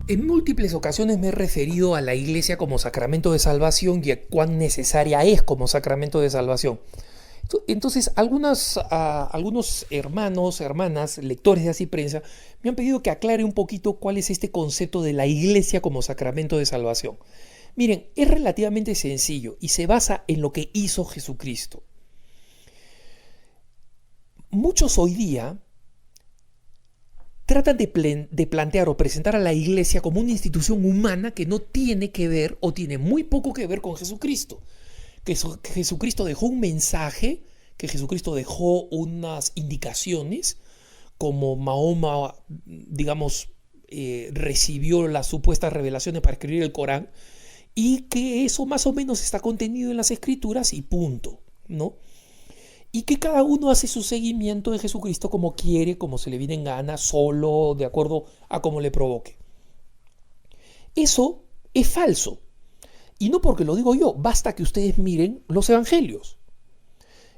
En múltiples ocasiones me he referido a la Iglesia como sacramento de salvación y a cuán necesaria es como sacramento de salvación. Entonces, algunos hermanos, hermanas, lectores de Así Prensa, me han pedido que aclare un poquito cuál es este concepto de la Iglesia como sacramento de salvación. Miren, es relativamente sencillo y se basa en lo que hizo Jesucristo. Muchos hoy día tratan de plantear o presentar a la Iglesia como una institución humana que no tiene que ver o tiene muy poco que ver con Jesucristo. Que Jesucristo dejó un mensaje, que Jesucristo dejó unas indicaciones, como Mahoma, digamos, recibió las supuestas revelaciones para escribir el Corán, y que eso más o menos está contenido en las Escrituras y punto, ¿no? Y que cada uno hace su seguimiento de Jesucristo como quiere, como se le viene en gana, solo, de acuerdo a cómo le provoque. Eso es falso. Y no porque lo digo yo, basta que ustedes miren los evangelios.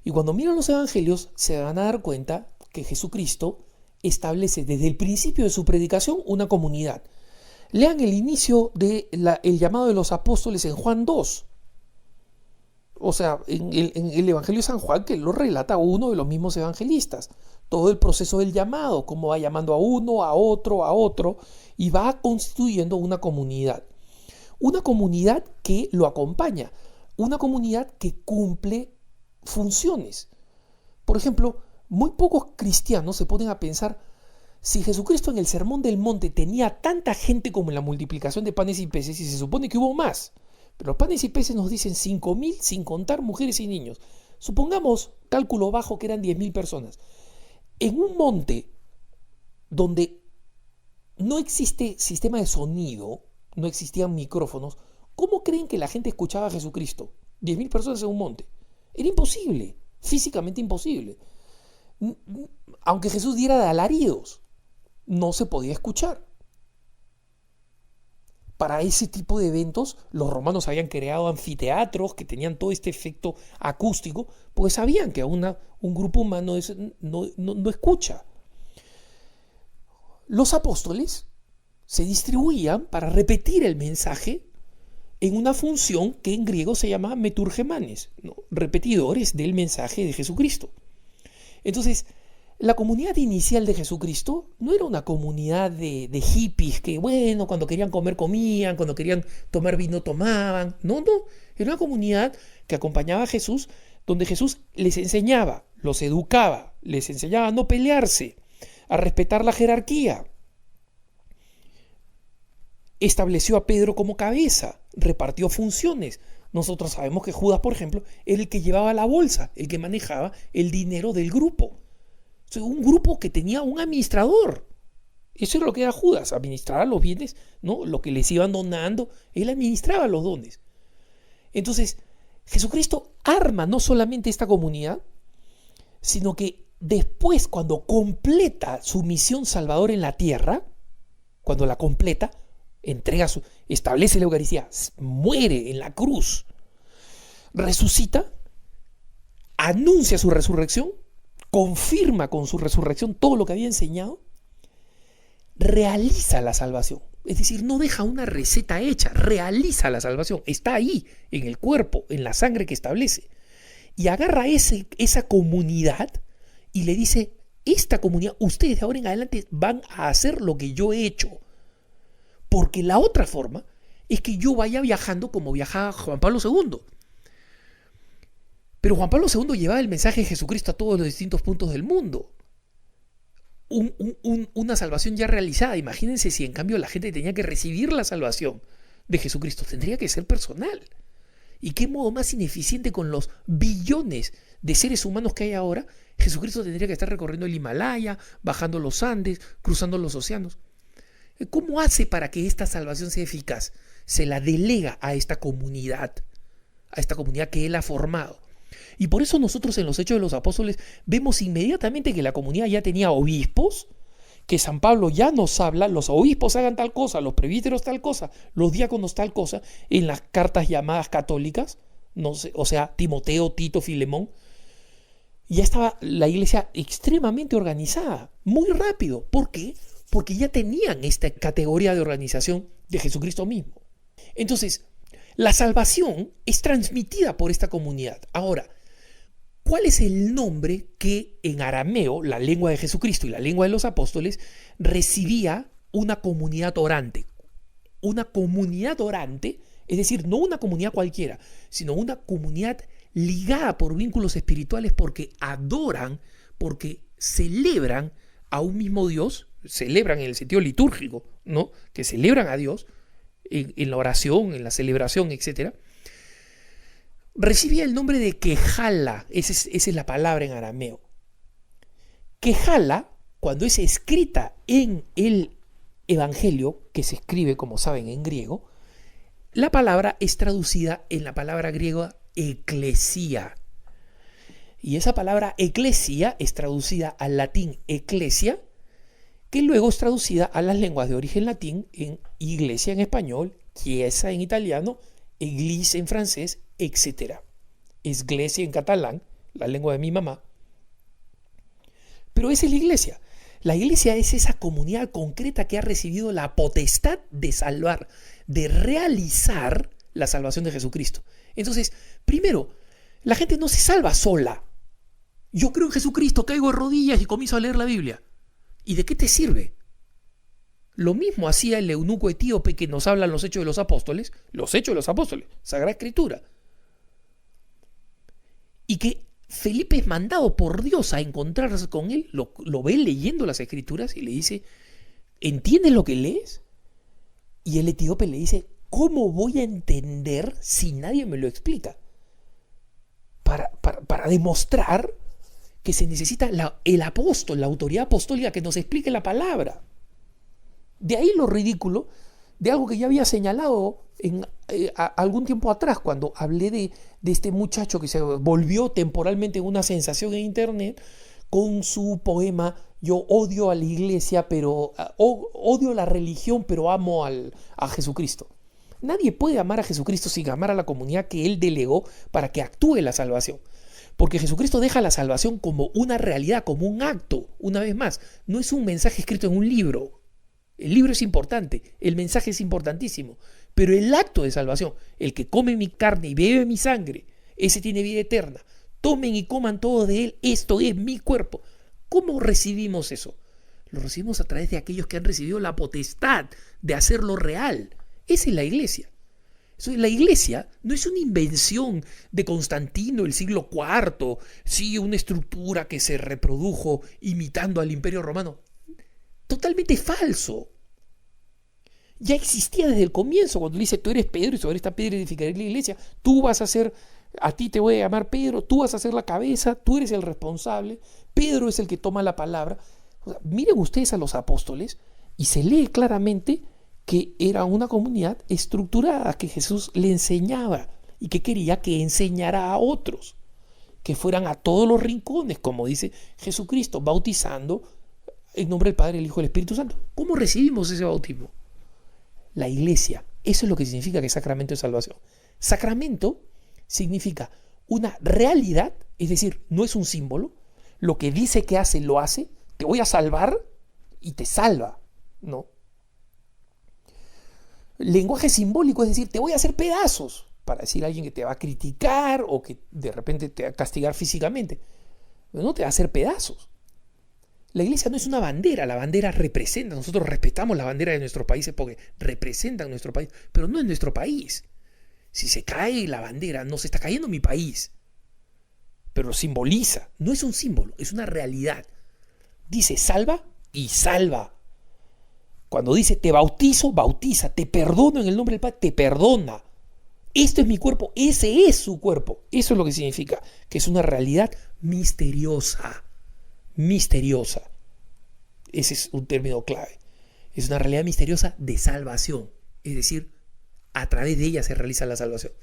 Y cuando miran los evangelios se van a dar cuenta que Jesucristo establece desde el principio de su predicación una comunidad. Lean el inicio del llamado de los apóstoles en Juan 2. O sea, en el Evangelio de San Juan, que lo relata uno de los mismos evangelistas. Todo el proceso del llamado, cómo va llamando a uno, a otro, y va constituyendo una comunidad. Una comunidad que lo acompaña, una comunidad que cumple funciones. Por ejemplo, muy pocos cristianos se ponen a pensar, si Jesucristo en el Sermón del Monte tenía tanta gente como en la multiplicación de panes y peces, y se supone que hubo más, pero los panes y peces nos dicen 5.000 sin contar mujeres y niños. Supongamos, cálculo bajo, que eran 10.000 personas. En un monte donde no existe sistema de sonido, no existían micrófonos, ¿cómo creen que la gente escuchaba a Jesucristo? 10.000 personas en un monte. Era imposible, físicamente imposible. Aunque Jesús diera de alaridos, no se podía escuchar. Para ese tipo de eventos, los romanos habían creado anfiteatros que tenían todo este efecto acústico, porque sabían que un grupo humano no escucha. Los apóstoles se distribuían para repetir el mensaje en una función que en griego se llama meturgemanes, ¿no? Repetidores del mensaje de Jesucristo. Entonces, la comunidad inicial de Jesucristo no era una comunidad de hippies que, bueno, cuando querían comer comían, cuando querían tomar vino tomaban. No, era una comunidad que acompañaba a Jesús, donde Jesús les enseñaba, los educaba, les enseñaba a no pelearse, a respetar la jerarquía. Estableció a Pedro como cabeza, repartió funciones. Nosotros sabemos que Judas, por ejemplo, era el que llevaba la bolsa, el que manejaba el dinero del grupo. O sea, un grupo que tenía un administrador. Eso era lo que era Judas, administraba los bienes, ¿no? Lo que les iban donando, él administraba los dones. Entonces, Jesucristo arma no solamente esta comunidad, sino que después, cuando completa su misión salvadora en la tierra, cuando la completa, establece la Eucaristía, muere en la cruz, resucita, anuncia su resurrección, confirma con su resurrección todo lo que había enseñado, realiza la salvación. Es decir, no deja una receta hecha, realiza la salvación. Está ahí, en el cuerpo, en la sangre que establece. Y agarra esa comunidad y le dice, esta comunidad, ustedes de ahora en adelante van a hacer lo que yo he hecho. Porque la otra forma es que yo vaya viajando como viajaba Juan Pablo II. Pero Juan Pablo II llevaba el mensaje de Jesucristo a todos los distintos puntos del mundo. Una salvación ya realizada. Imagínense si en cambio la gente tenía que recibir la salvación de Jesucristo. Tendría que ser personal. ¿Y qué modo más ineficiente con los billones de seres humanos que hay ahora? Jesucristo tendría que estar recorriendo el Himalaya, bajando los Andes, cruzando los océanos. ¿Cómo hace para que esta salvación sea eficaz? Se la delega a esta comunidad que él ha formado. Y por eso nosotros en los Hechos de los Apóstoles vemos inmediatamente que la comunidad ya tenía obispos, que San Pablo ya nos habla, los obispos hagan tal cosa, los presbíteros tal cosa, los diáconos tal cosa, en las cartas llamadas católicas, no sé, o sea, Timoteo, Tito, Filemón. Ya estaba la iglesia extremadamente organizada, muy rápido. ¿Por qué? porque ya tenían esta categoría de organización de Jesucristo mismo. Entonces, la salvación es transmitida por esta comunidad. Ahora, ¿cuál es el nombre que en arameo, la lengua de Jesucristo y la lengua de los apóstoles, recibía una comunidad orante? Una comunidad orante, es decir, no una comunidad cualquiera, sino una comunidad ligada por vínculos espirituales porque adoran, porque celebran a un mismo Dios, celebran en el sentido litúrgico, ¿no? Que celebran a Dios en la oración, en la celebración, etc. Recibía el nombre de Quejala, esa es la palabra en arameo. Quejala, cuando es escrita en el Evangelio, que se escribe, como saben, en griego, la palabra es traducida en la palabra griega eclesia. Y esa palabra eclesia es traducida al latín ecclesia, que luego es traducida a las lenguas de origen latín en iglesia en español, chiesa en italiano, église en francés, etc. Esglesia en catalán, la lengua de mi mamá. Pero esa es la iglesia. La iglesia es esa comunidad concreta que ha recibido la potestad de salvar, de realizar la salvación de Jesucristo. Entonces, primero, la gente no se salva sola. Yo creo en Jesucristo, caigo de rodillas y comienzo a leer la Biblia. ¿Y de qué te sirve? Lo mismo hacía el eunuco etíope que nos hablan los Hechos de los Apóstoles, Sagrada Escritura. Y que Felipe es mandado por Dios a encontrarse con él, lo ve leyendo las Escrituras y le dice, ¿entiendes lo que lees? Y el etíope le dice, ¿cómo voy a entender si nadie me lo explica? Para demostrar que se necesita el apóstol, la autoridad apostólica que nos explique la palabra. De ahí lo ridículo de algo que ya había señalado algún tiempo atrás, cuando hablé de este muchacho que se volvió temporalmente una sensación en internet con su poema Yo odio a la iglesia, pero odio la religión, pero amo a Jesucristo. Nadie puede amar a Jesucristo sin amar a la comunidad que Él delegó para que actúe la salvación. Porque Jesucristo deja la salvación como una realidad, como un acto. Una vez más, no es un mensaje escrito en un libro. El libro es importante, el mensaje es importantísimo. Pero el acto de salvación, el que come mi carne y bebe mi sangre, ese tiene vida eterna. Tomen y coman todo de él, esto es mi cuerpo. ¿Cómo recibimos eso? Lo recibimos a través de aquellos que han recibido la potestad de hacerlo real. Esa es la iglesia. La iglesia no es una invención de Constantino el siglo IV, sí, una estructura que se reprodujo imitando al Imperio Romano. Totalmente falso. Ya existía desde el comienzo, cuando le dice, tú eres Pedro y sobre esta piedra edificaré la iglesia, tú vas a ser, a ti te voy a llamar Pedro, tú vas a ser la cabeza, tú eres el responsable, Pedro es el que toma la palabra. O sea, miren ustedes a los apóstoles y se lee claramente que era una comunidad estructurada, que Jesús le enseñaba y que quería que enseñara a otros, que fueran a todos los rincones, como dice Jesucristo, bautizando en nombre del Padre, el Hijo y el Espíritu Santo. ¿Cómo recibimos ese bautismo? La iglesia. Eso es lo que significa que es sacramento de salvación. Sacramento significa una realidad, es decir, no es un símbolo. Lo que dice que hace, lo hace. Te voy a salvar y te salva, ¿no? Lenguaje simbólico, es decir, te voy a hacer pedazos, para decir a alguien que te va a criticar o que de repente te va a castigar físicamente. No te va a hacer pedazos. La iglesia no es una bandera, la bandera representa, nosotros respetamos la bandera de nuestros países porque representan nuestro país, pero no es nuestro país. Si se cae la bandera, no se está cayendo mi país, pero simboliza, no es un símbolo, es una realidad. Dice salva y salva. Cuando dice te bautizo, bautiza, te perdono en el nombre del Padre, te perdona. Esto es mi cuerpo, ese es su cuerpo. Eso es lo que significa, que es una realidad misteriosa. Misteriosa. Ese es un término clave. Es una realidad misteriosa de salvación. Es decir, a través de ella se realiza la salvación.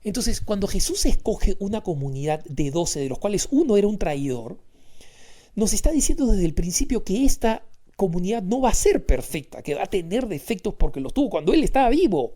Entonces, cuando Jesús escoge una comunidad de 12, de los cuales uno era un traidor, nos está diciendo desde el principio que esta comunidad no va a ser perfecta, que va a tener defectos porque los tuvo cuando Él estaba vivo.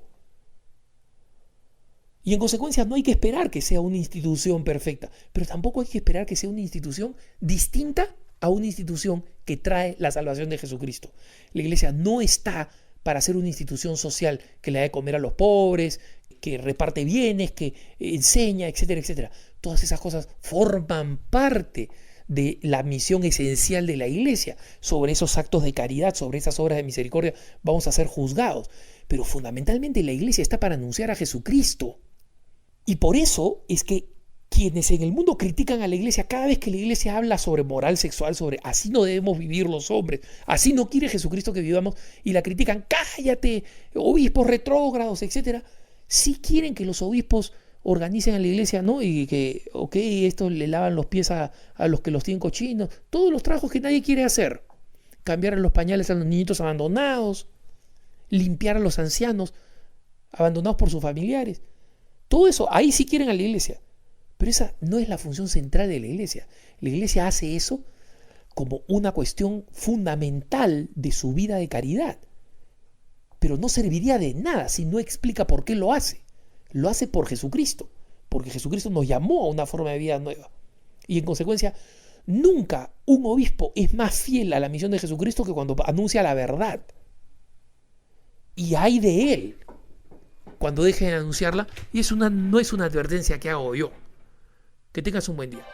Y en consecuencia no hay que esperar que sea una institución perfecta, pero tampoco hay que esperar que sea una institución distinta a una institución que trae la salvación de Jesucristo. La iglesia no está para ser una institución social que le da de comer a los pobres, que reparte bienes, que enseña, etcétera, etcétera. Todas esas cosas forman parte de la misión esencial de la iglesia. Sobre esos actos de caridad, sobre esas obras de misericordia, vamos a ser juzgados. Pero fundamentalmente la iglesia está para anunciar a Jesucristo. Y por eso es que quienes en el mundo critican a la iglesia, cada vez que la iglesia habla sobre moral sexual, sobre así no debemos vivir los hombres, así no quiere Jesucristo que vivamos, y la critican, cállate, obispos retrógrados, etcétera, sí quieren que los obispos organicen a la iglesia, ¿no? Y que, ok, esto le lavan los pies a los que los tienen cochinos, todos los trabajos que nadie quiere hacer, cambiar los pañales a los niñitos abandonados, limpiar a los ancianos abandonados por sus familiares, todo eso, ahí sí quieren a la iglesia. Pero esa no es la función central de la iglesia. La iglesia hace eso como una cuestión fundamental de su vida de caridad. Pero no serviría de nada si no explica por qué lo hace. Lo hace por Jesucristo, porque Jesucristo nos llamó a una forma de vida nueva. Y en consecuencia, nunca un obispo es más fiel a la misión de Jesucristo que cuando anuncia la verdad. Y hay de él cuando deje de anunciarla, y no es una advertencia que hago yo. Que tengas un buen día.